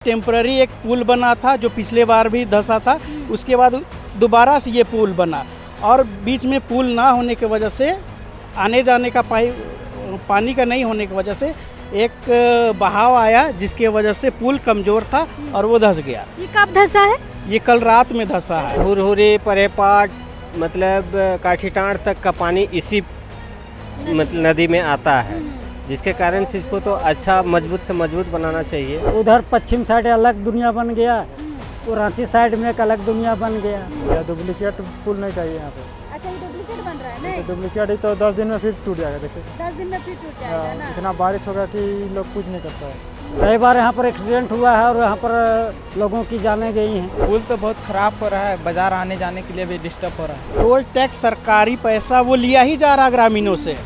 Temporary एक पुल बना था जो पिछले बार भी धंसा था। उसके बाद दोबारा से ये पुल बना और बीच में पुल ना होने की वजह से आने जाने का पानी का नहीं होने की वजह से एक बहाव आया जिसके वजह से पुल कमज़ोर था और वो धंस गया। ये कब धंसा है? ये कल रात में धंसा है। हुरहुरी परेपाट मतलब काठीटाण तक का पानी इसी नदी में आता है, जिसके कारण से इसको तो अच्छा मजबूत से मजबूत बनाना चाहिए। उधर पश्चिम साइड अलग दुनिया बन गया, तो रांची साइड में एक अलग दुनिया बन गया। या डुप्लीकेट पुल नहीं चाहिए यहाँ पे। अच्छा, ये डुप्लीकेट बन रहा है ना? तो डुप्लीकेट ही तो 10 दिन में फिर टूट जाएगा। देखिए 10 दिन में फिर टूट जाएगा ना? इतना बारिश होगा कि लोग कुछ नहीं कर पाए। कई बार यहाँ पर एक्सीडेंट हुआ है और यहाँ पर लोगों की जानें गई हैं। पुल तो बहुत खराब हो रहा है, बाजार आने जाने के लिए भी डिस्टर्ब हो रहा है। टोल टैक्स सरकारी पैसा वो लिया ही जा रहा ग्रामीणों से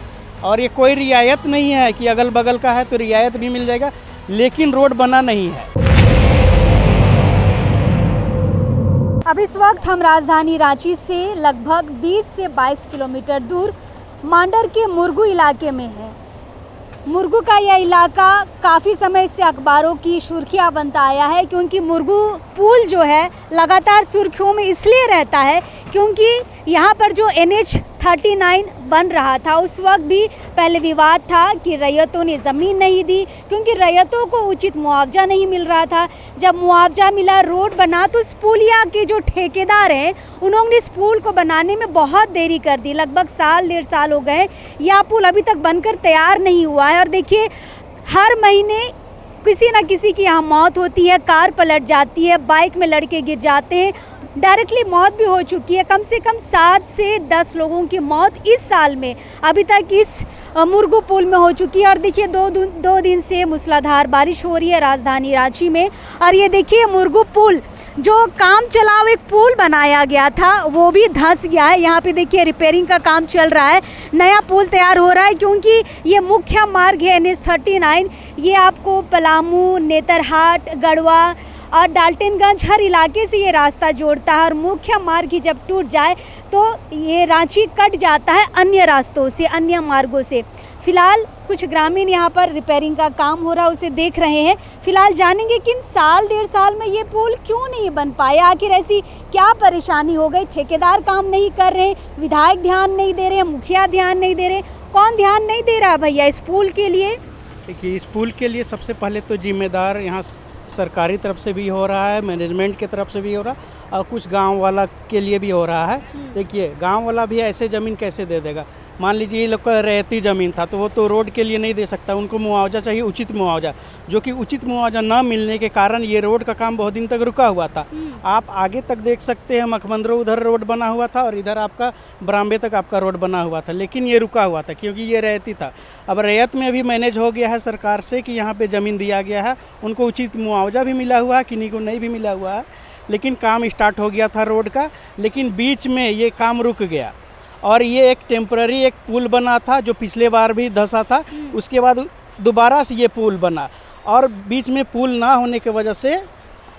और ये कोई रियायत नहीं है कि अगल बगल का है तो रियायत भी मिल जाएगा, लेकिन रोड बना नहीं है। अब इस वक्त हम राजधानी रांची से लगभग 20 से 22 किलोमीटर दूर मांडर के मुरगू इलाके में है। मुरगू का यह इलाका काफ़ी समय से अखबारों की सुर्खियां बनता आया है, क्योंकि मुरगू पुल जो है लगातार सुर्खियों में इसलिए रहता है क्योंकि यहाँ पर जो NH39 बन रहा था उस वक्त भी पहले विवाद था कि रैयतों ने ज़मीन नहीं दी, क्योंकि रैयतों को उचित मुआवजा नहीं मिल रहा था। जब मुआवजा मिला, रोड बना, तो इस पुलिया के जो ठेकेदार हैं उन्होंने इस पुल को बनाने में बहुत देरी कर दी। लगभग साल 1.5 साल हो गए, यह पुल अभी तक बनकर तैयार नहीं हुआ है। और देखिए, हर महीने किसी न किसी की यहाँ मौत होती है, कार पलट जाती है, बाइक में लड़के गिर जाते हैं, डायरेक्टली मौत भी हो चुकी है। कम से कम 7 से 10 लोगों की मौत इस साल में अभी तक इस मुरगू पुल में हो चुकी है। और देखिए, दो दिन से मूसलाधार बारिश हो रही है राजधानी रांची में। और ये देखिए, मुरगू पुल जो काम चलाओ एक पुल बनाया गया था वो भी धंस गया है। यहाँ पे देखिए रिपेयरिंग का काम चल रहा है, नया पुल तैयार हो रहा है, क्योंकि ये मुख्य मार्ग है NH39। ये आपको पलामू, नेतरहाट, गढ़वा और डाल्टनगंज हर इलाके से ये रास्ता जोड़ता है। और मुख्य मार्ग ही जब टूट जाए तो ये रांची कट जाता है अन्य रास्तों से, अन्य मार्गों से। फिलहाल कुछ ग्रामीण यहाँ पर रिपेयरिंग का काम हो रहा है, उसे देख रहे हैं। फिलहाल जानेंगे कि इन साल 1.5 साल में ये पुल क्यों नहीं बन पाया, आखिर ऐसी क्या परेशानी हो गई। ठेकेदार काम नहीं कर रहे, विधायक ध्यान नहीं दे रहे, मुखिया ध्यान नहीं दे रहे, कौन ध्यान नहीं दे रहा भैया इस पुल के लिए? देखिए, इस पुल के लिए सबसे पहले तो जिम्मेदार यहाँ सरकारी तरफ से भी हो रहा है, मैनेजमेंट की तरफ से भी हो रहा है और कुछ गांव वाला के लिए भी हो रहा है। देखिए, गांव वाला भी ऐसे ज़मीन कैसे दे देगा? मान लीजिए ये लोग का रहती ज़मीन था तो वो तो रोड के लिए नहीं दे सकता, उनको मुआवजा चाहिए, उचित मुआवजा, जो कि उचित मुआवजा न मिलने के कारण ये रोड का काम बहुत दिन तक रुका हुआ था। आप आगे तक देख सकते हैं, मखमंदरो उधर रोड बना हुआ था और इधर आपका बरामबे तक आपका रोड बना हुआ था, लेकिन ये रुका हुआ था क्योंकि ये रहती था। अब रैयत में अभी मैनेज हो गया है सरकार से कि यहाँ पर ज़मीन दिया गया है, उनको उचित मुआवजा भी मिला हुआ है, किन्हीं को नहीं भी मिला हुआ है, लेकिन काम स्टार्ट हो गया था रोड का, लेकिन बीच में ये काम रुक गया। और ये एक टेम्पररी एक पुल बना था जो पिछले बार भी धंसा था। उसके बाद दोबारा से ये पुल बना और बीच में पुल ना होने की वजह से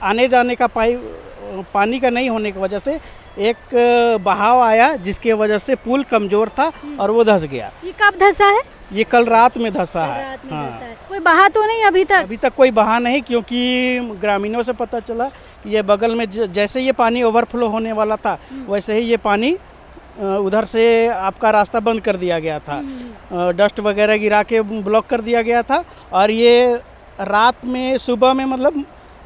आने जाने का पानी का नहीं होने की वजह से एक बहाव आया जिसके वजह से पुल कमज़ोर था और वो धंस गया। ये कब धंसा है? ये कल रात में धंसा है। हाँ। कोई बहा तो नहीं अभी तक कोई बहा नहीं, क्योंकि ग्रामीणों से पता चला कि ये बगल में जैसे ये पानी ओवरफ्लो होने वाला था वैसे ही ये पानी उधर से आपका रास्ता बंद कर दिया गया था, डस्ट वगैरह गिरा के ब्लॉक कर दिया गया था। और ये रात में सुबह में मतलब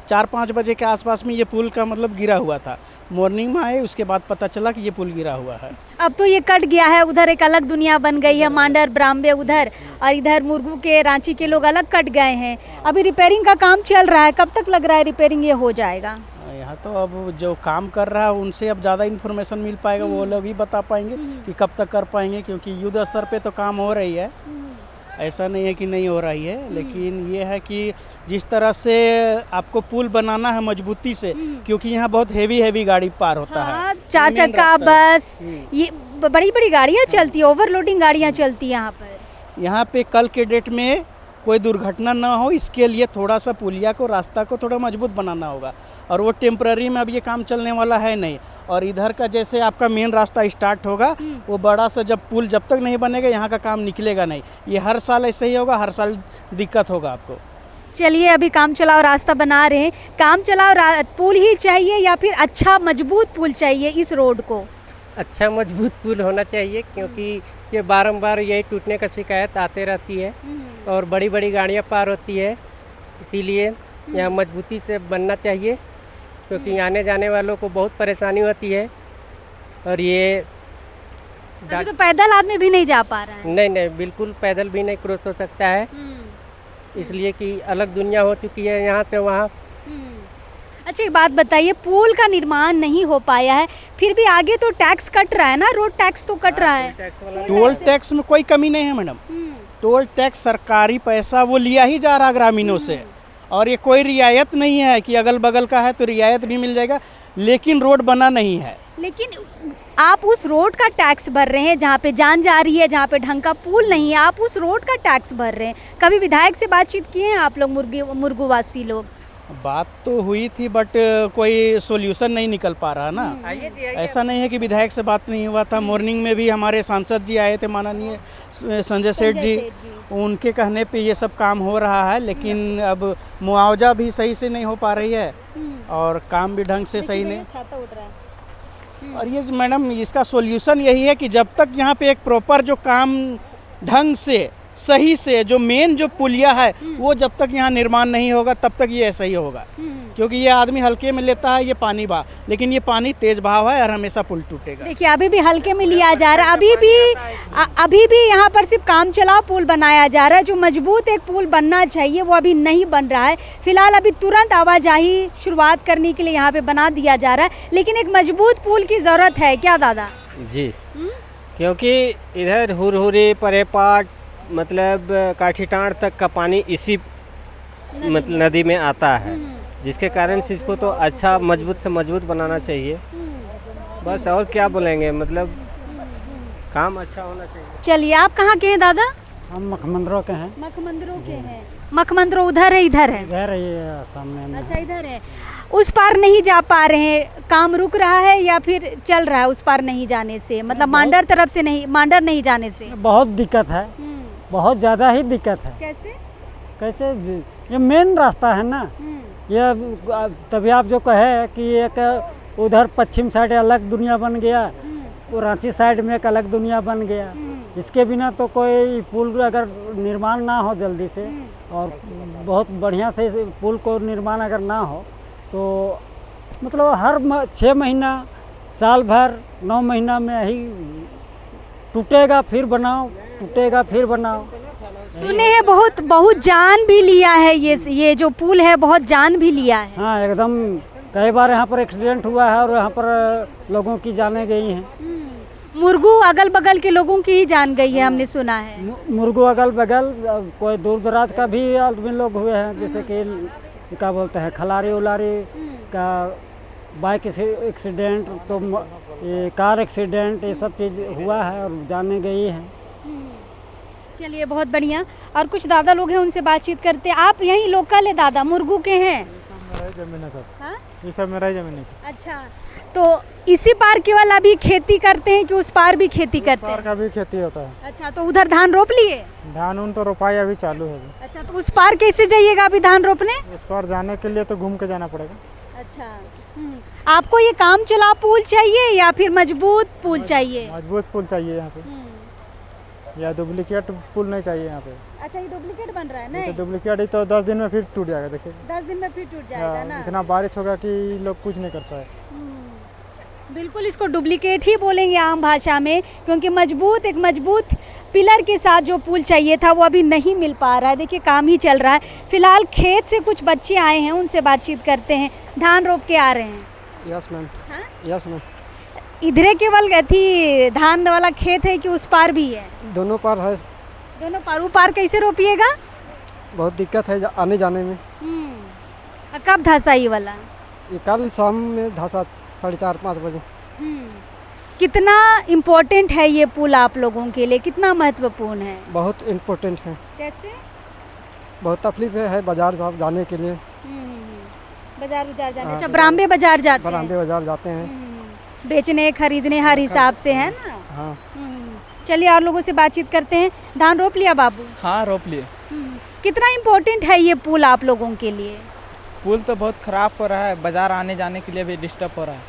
4-5 बजे के आसपास में ये पुल का मतलब गिरा हुआ था। मॉर्निंग में आए, उसके बाद पता चला कि ये पुल गिरा हुआ है। अब तो ये कट गया है, उधर एक अलग दुनिया बन गई है, मांडर बरामबे उधर और इधर मुरगू के रांची के लोग अलग कट गए हैं। अभी रिपेयरिंग का काम चल रहा है, कब तक लग रहा है रिपेयरिंग ये हो जाएगा? यहाँ तो अब जो काम कर रहा है उनसे अब ज़्यादा इन्फॉर्मेशन मिल पाएगा, वो लोग ही बता पाएंगे कि कब तक कर पाएंगे, क्योंकि युद्ध स्तर पे तो काम हो रही है, ऐसा नहीं है कि नहीं हो रही है। लेकिन ये है कि जिस तरह से आपको पुल बनाना है मजबूती से, क्योंकि यहाँ बहुत हेवी गाड़ी पार होता है, 4 चक्का बस, ये बड़ी बड़ी गाड़ियाँ चलती है, ओवरलोडिंग गाड़ियाँ चलती है यहाँ पर। यहाँ पे कल के डेट में कोई दुर्घटना ना हो, इसके लिए थोड़ा सा पुलिया को, रास्ता को थोड़ा मजबूत बनाना होगा। और वो टेम्पररी में अब ये काम चलने वाला है नहीं। और इधर का जैसे आपका मेन रास्ता स्टार्ट होगा, वो बड़ा सा जब पुल जब तक नहीं बनेगा यहाँ का काम निकलेगा नहीं। ये हर साल ऐसे ही होगा, हर साल दिक्कत होगा आपको। चलिए अभी काम चलाओ रास्ता बना रहे हैं, काम चलाओ पुल ही चाहिए या फिर अच्छा मजबूत पुल चाहिए इस रोड को? अच्छा मजबूत पुल होना चाहिए, क्योंकि ये बारंबार यही टूटने का शिकायत आते रहती है और बड़ी बड़ी गाड़ियाँ पार होती है, इसीलिए यहाँ मजबूती से बनना चाहिए, क्योंकि आने जाने वालों को बहुत परेशानी होती है। और ये अभी तो पैदल आदमी भी नहीं जा पा रहा है। नहीं बिल्कुल पैदल भी नहीं क्रॉस हो सकता है, इसलिए कि अलग दुनिया हो चुकी है यहाँ से वहाँ। अच्छा एक बात बताइए, पुल का निर्माण नहीं हो पाया है, फिर भी आगे तो टैक्स कट रहा है ना, रोड टैक्स तो कट रहा है। टोल टैक्स में कोई कमी नहीं है मैडम। टोल टैक्स सरकारी पैसा वो लिया ही जा रहा ग्रामीणों से, और ये कोई रियायत नहीं है कि अगल बगल का है तो रियायत भी मिल जाएगा, लेकिन रोड बना नहीं है। लेकिन आप उस रोड का टैक्स भर रहे हैं जहाँ पे जान जा रही है, जहाँ पे ढंग का पुल नहीं है, आप उस रोड का टैक्स भर रहे हैं। कभी विधायक से बातचीत किए हैं आप लोग, मुर्गूवासी लोग? बात तो हुई थी बट कोई सॉल्यूशन नहीं निकल पा रहा ना। ऐसा नहीं है कि विधायक से बात नहीं हुआ था। मॉर्निंग में भी हमारे सांसद जी आए थे, माननीय संजय सेठ जी, उनके कहने पे ये सब काम हो रहा है, लेकिन अब मुआवजा भी सही से नहीं हो पा रही है और काम भी ढंग से सही नहीं। छाता उड़ रहा है। और ये मैडम इसका सॉल्यूशन यही है कि जब तक यहाँ पे एक प्रॉपर जो काम ढंग से सही से जो मेन जो पुलिया है वो जब तक यहाँ निर्माण नहीं होगा तब तक ये ऐसा ही होगा, क्योंकि ये आदमी हल्के में लेता है, ये पानी लेकिन ये पानी तेज बहाव है और हमेशा पुल टूटेगा। देखिए अभी भी हल्के में लिया जा रहा है, अभी भी यहाँ पर सिर्फ काम चलाओ पुल बनाया जा रहा है। जो मजबूत एक पुल बनना चाहिए वो अभी नहीं बन रहा है। फिलहाल अभी तुरंत आवाजाही शुरुआत करने के लिए यहाँ पे बना दिया जा रहा है, लेकिन एक मजबूत पुल की ज़रूरत है क्या दादा? जी, क्योंकि इधर हुरहुरी परेपाट मतलब काठीटाण तक का पानी इसी मतलब नदी में आता है, जिसके कारण से इसको तो अच्छा मजबूत से मजबूत बनाना चाहिए। बस और क्या बोलेंगे, मतलब काम अच्छा होना चाहिए। चलिए आप कहाँ के हैं दादा? हम मखमंदरों के हैं। मखमंदरों के हैं। मखमंदरों उधर है, इधर है? इधर ये सामने में। अच्छा इधर है। उस पार नहीं जा पा रहे हैं, काम रुक रहा है या फिर चल रहा है उस पार नहीं जाने से, मतलब मांडर तरफ से नहीं, मांडर नहीं जाने से? बहुत दिक्कत है, बहुत ज़्यादा ही दिक्कत है। कैसे ये मेन रास्ता है ना, ये तभी आप जो कहे कि एक उधर पश्चिम साइड अलग दुनिया बन गया, तो रांची साइड में एक अलग दुनिया बन गया। इसके बिना तो कोई पुल अगर निर्माण ना हो जल्दी से और बहुत बढ़िया से पुल को निर्माण अगर ना हो तो मतलब हर 6 महीना, साल भर, 9 महीना में ही टूटेगा फिर बनाओ, टूटेगा फिर बनाओ। सुने हैं बहुत जान भी लिया है ये जो पुल है, बहुत जान भी लिया है। हाँ एकदम, कई बार यहाँ पर एक्सीडेंट हुआ है और यहाँ पर लोगों की जानें गई हैं। मुर्गू अगल बगल के लोगों की ही जान गई है, हमने सुना है। मुर्गू अगल बगल, कोई दूर दराज का भी आदमी लोग हुए हैं, जैसे कि क्या बोलते हैं खलारी उलारी का बाइक एक्सीडेंट, तो ये कार एक्सीडेंट, ये सब चीज़ हुआ है और जाने गई है। चलिए बहुत बढ़िया। और कुछ दादा लोग हैं, उनसे बातचीत करते हैं। आप यहीं लोकल है दादा, मुर्गू के हैं? जमीन है सब। हाँ? ये सब मेरा ही जमीन है। अच्छा, तो इसी पार केवल अभी खेती करते हैं कि उस पार भी खेती करते हैं? पार का भी खेती होता है। अच्छा, तो उधर धान रोप लिए? धान उन तो रोपाई अभी चालू है अभी। अच्छा, तो उस पार कैसे जाइएगा अभी धान रोपने? उस पार जाने के लिए तो घूम के जाना पड़ेगा। अच्छा, आपको ये काम चला पुल चाहिए या फिर मजबूत पुल चाहिए? मजबूत पुल चाहिए यहाँ पे, या डुप्लीकेट पुल नहीं चाहिए यहाँ पे। अच्छा, ये डुप्लीकेट बन रहा है ना? तो डुप्लीकेट ही तो 10 दिन में फिर टूट जाएगा। देखिए 10 दिन में फिर टूट जाएगा ना? इतना बारिश होगा कि लोग कुछ नहीं कर सकते। बिल्कुल, इसको डुप्लीकेट ही बोलेंगे आम भाषा में, क्योंकि एक मजबूत पिलर के साथ जो पुल चाहिए था वो अभी नहीं मिल पा रहा है। देखिए काम ही चल रहा है। फिलहाल खेत से कुछ बच्चे आए हैं, उनसे बातचीत करते हैं। धान रोप के आ रहे हैं? Yes ma'am. हाँ? Yes ma'am. इधरे केवल थी धान वाला खेत है कि उस पार भी है? दोनों पार है। दोनों पार। वो पार कैसे रोपिएगा? बहुत दिक्कत है आने जाने में। कब धसा ये वाला? ये कल शाम में धसा 4:30-5 बजे। कितना इम्पोर्टेंट है ये पुल आप लोगों के लिए, कितना महत्वपूर्ण है? बहुत इम्पोर्टेंट है। कैसे? बहुत तकलीफ है बाजार जाने के लिए। बाजार जाने? अच्छा, बरामदे बाजार जाते हैं? बरामदे बाजार जाते हैं, बेचने खरीदने हर हिसाब से, है ना? हाँ। चलिए और लोगों से बातचीत करते हैं। धान रोप लिया बाबू? हाँ रोप लिए। कितना इम्पोर्टेंट है ये पुल आप लोगों के लिए? पुल तो बहुत ख़राब हो रहा है, बाज़ार आने जाने के लिए भी डिस्टर्ब हो रहा है।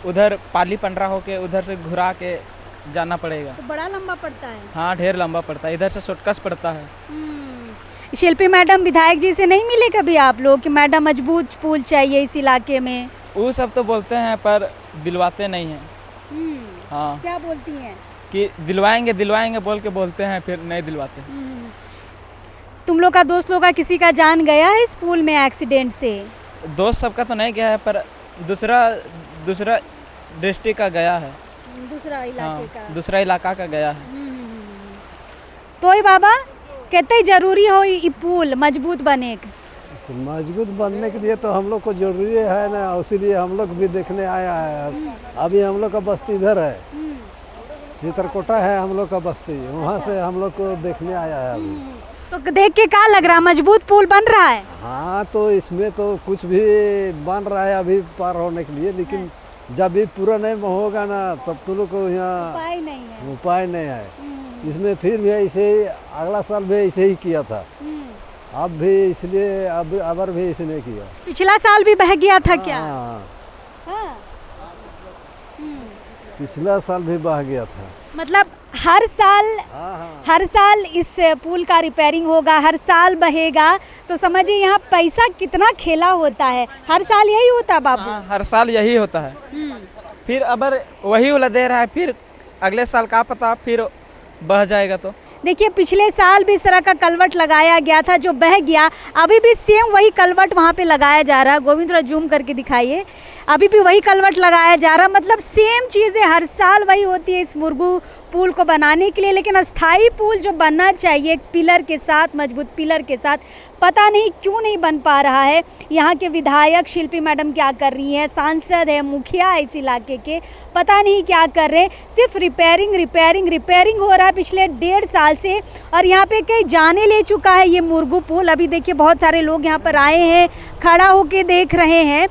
उधर पाली पंडरा होके उधर से घुरा के जाना पड़ेगा। तो बड़ा लंबा पड़ता है। हाँ, ढेर लंबा पड़ता है, इधर से शॉर्टकट पड़ता है। शिल्पी मैडम विधायक जी से नहीं मिले कभी आप लोग कि मैडम मजबूत पुल चाहिए इस इलाके में? वो सब तो बोलते हैं पर दिलवाते नहीं हैं। हाँ, क्या बोलती हैं? कि दिलवाएंगे दिलवाएंगे बोल के बोलते हैं, फिर नहीं दिलवाते। तुम लोग का दोस्त लोग का किसी का जान गया है इस पुल में एक्सीडेंट से? दोस्त सबका तो नहीं गया है, पर दूसरा डिस्ट्रिक्ट का गया है। दूसरा इलाके का। हाँ, दूसरा इलाका का गया है। तो ये बाबा कहते जरूरी हो ये पुल मजबूत बने? तो मजबूत बनने के लिए तो हम लोग को जरूरी है ना, इसीलिए हम लोग भी देखने आया है। अभी हम लोग का बस्ती इधर है, सीतरकोटा है हम लोग का बस्ती, वहाँ से हम लोग को देखने आया है अभी। तो देख के क्या लग रहा है, मजबूत पुल बन रहा है? हाँ, तो इसमें तो कुछ भी बन रहा है अभी पार होने के लिए, लेकिन जब भी पूरा नहीं होगा ना तब तो लोग को यहाँ उपाय नहीं है। इसमें फिर भी ऐसे ही अगला साल भी ऐसे ही किया था, अब भी इसलिए अब भी इसने किया। पिछला साल भी बह गया था क्या? हाँ। पिछला साल भी बह गया था। मतलब हर साल इस पुल का रिपेयरिंग होगा, हर साल बहेगा, तो समझिए यहाँ पैसा कितना खेला होता है। हर साल यही होता है बाबू? हाँ, हर साल यही होता है। फिर अगर वही वाला दे रहा है, फिर अगले साल का पता फिर बह जाएगा। तो देखिए पिछले साल भी इस तरह का कलवट लगाया गया था जो बह गया, अभी भी सेम वही कलवट वहाँ पे लगाया जा रहा है। गोविंद थोड़ा जूम करके दिखाइए, अभी भी वही कलवट लगाया जा रहा है। मतलब सेम चीज़ें हर साल वही होती है इस मुरगू पुल को बनाने के लिए। लेकिन अस्थाई पुल जो बनना चाहिए एक पिलर के साथ, मजबूत पिलर के साथ, पता नहीं क्यों नहीं बन पा रहा है। यहाँ के विधायक शिल्पी मैडम क्या कर रही हैं, सांसद है, मुखिया है इस इलाके के, पता नहीं क्या कर रहे हैं। सिर्फ रिपेयरिंग हो रहा है पिछले 1.5 साल से, और यहाँ पे कई जाने ले चुका है ये मुरगू पुल। अभी देखिए बहुत सारे लोग यहाँ पर आए हैं, खड़ा होके देख रहे हैं।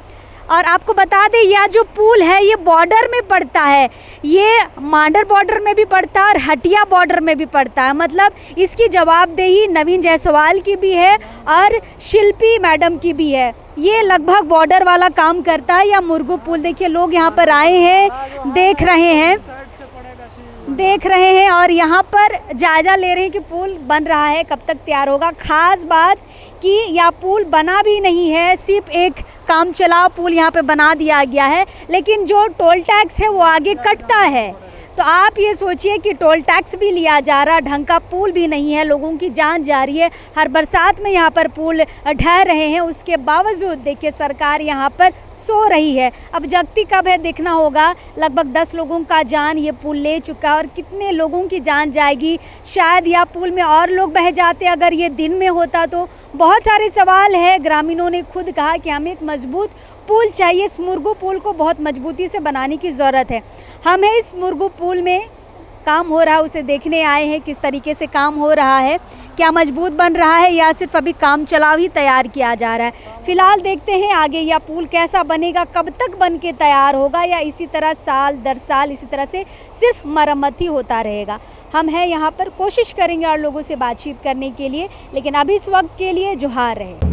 और आपको बता दें यह जो पुल है ये बॉर्डर में पड़ता है, ये मांडर बॉर्डर में भी पड़ता है और हटिया बॉर्डर में भी पड़ता है। मतलब इसकी जवाबदेही नवीन जायसवाल की भी है और शिल्पी मैडम की भी है। ये लगभग बॉर्डर वाला काम करता है या मुरगू पुल। देखिए लोग यहाँ पर आए हैं, देख रहे हैं और यहाँ पर जायज़ा ले रहे हैं कि पुल बन रहा है, कब तक तैयार होगा। ख़ास बात कि यह पुल बना भी नहीं है, सिर्फ एक काम चलाओ पुल यहाँ पे बना दिया गया है, लेकिन जो टोल टैक्स है वो आगे कटता है। तो आप ये सोचिए कि टोल टैक्स भी लिया जा रहा, ढंग का पुल भी नहीं है, लोगों की जान जा रही है। हर बरसात में यहाँ पर पुल ढह रहे हैं, उसके बावजूद देखिए सरकार यहाँ पर सो रही है। अब जगती कब है देखना होगा। लगभग 10 लोगों का जान ये पुल ले चुका है और कितने लोगों की जान जाएगी। शायद या पुल में और लोग बह जाते अगर ये दिन में होता तो। बहुत सारे सवाल है। ग्रामीणों ने खुद कहा कि हमें एक मजबूत पुल चाहिए, इस मुरगू पुल को बहुत मजबूती से बनाने की ज़रूरत है। हमें इस मुरगू पुल में काम हो रहा है उसे देखने आए हैं, किस तरीके से काम हो रहा है, क्या मजबूत बन रहा है या सिर्फ अभी काम चलाव ही तैयार किया जा रहा है। फिलहाल देखते हैं आगे यह पुल कैसा बनेगा, कब तक बन के तैयार होगा या इसी तरह साल दर साल इसी तरह से सिर्फ मरम्मत ही होता रहेगा। हम हैं यहाँ पर, कोशिश करेंगे और लोगों से बातचीत करने के लिए, लेकिन अभी इस वक्त के लिए जोहार रहे।